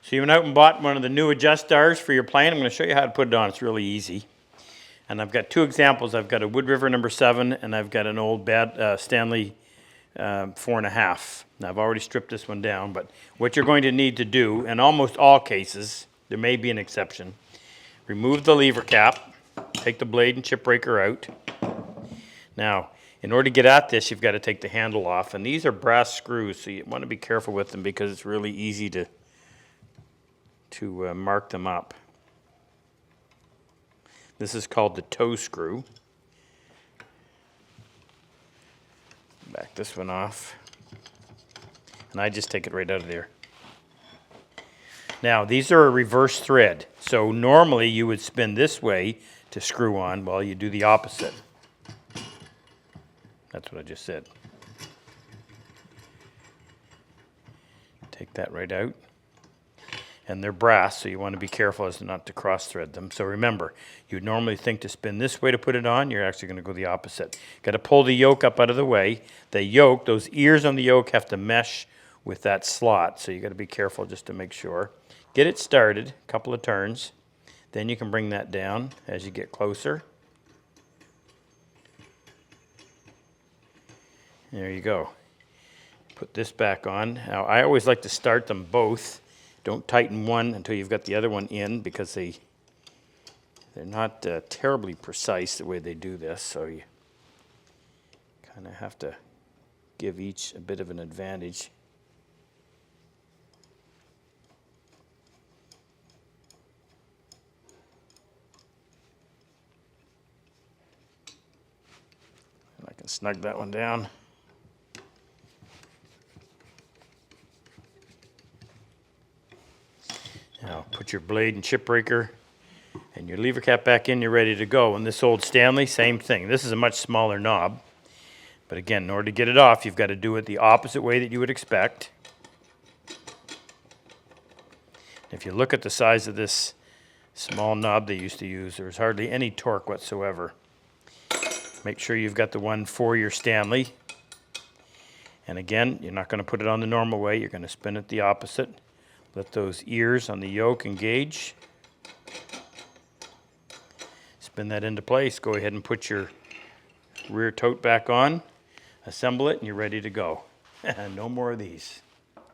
So you went out and bought one of the new Adjustars for your plane. I'm going to show you how to put it on. It's really easy. And I've got two examples. I've got a Wood River number 7, and I've got an old Stanley 4.5. Now I've already stripped this one down, but what you're going to need to do, in almost all cases, there may be an exception, remove the lever cap, take the blade and chip breaker out. Now, in order to get at this, you've got to take the handle off, and these are brass screws, so you want to be careful with them because it's really easy to mark them up. This is called the toe screw. Back this one off, and I just take it right out of there. Now, these are a reverse thread, so normally you would spin this way to screw on, while you do the opposite. That's what I just said. Take that right out. And they're brass, so you want to be careful as to not to cross thread them. So remember, you'd normally think to spin this way to put it on, you're actually going to go the opposite. Got to pull the yoke up out of the way. The yoke, those ears on the yoke have to mesh with that slot, so you got to be careful just to make sure. Get it started, a couple of turns. Then you can bring that down as you get closer. There you go. Put this back on. Now, I always like to start them both. Don't tighten one until you've got the other one in, because they're not terribly precise the way they do this, so you kind of have to give each a bit of an advantage. And I can snug that one down. Now put your blade and chip breaker and your lever cap back in, you're ready to go. And this old Stanley, same thing. This is a much smaller knob. But again, in order to get it off, you've got to do it the opposite way that you would expect. If you look at the size of this small knob they used to use, there's hardly any torque whatsoever. Make sure you've got the one for your Stanley. And again, you're not going to put it on the normal way. You're going to spin it the opposite. Let those ears on the yoke engage. Spin that into place. Go ahead and put your rear tote back on. Assemble it, and you're ready to go. No more of these.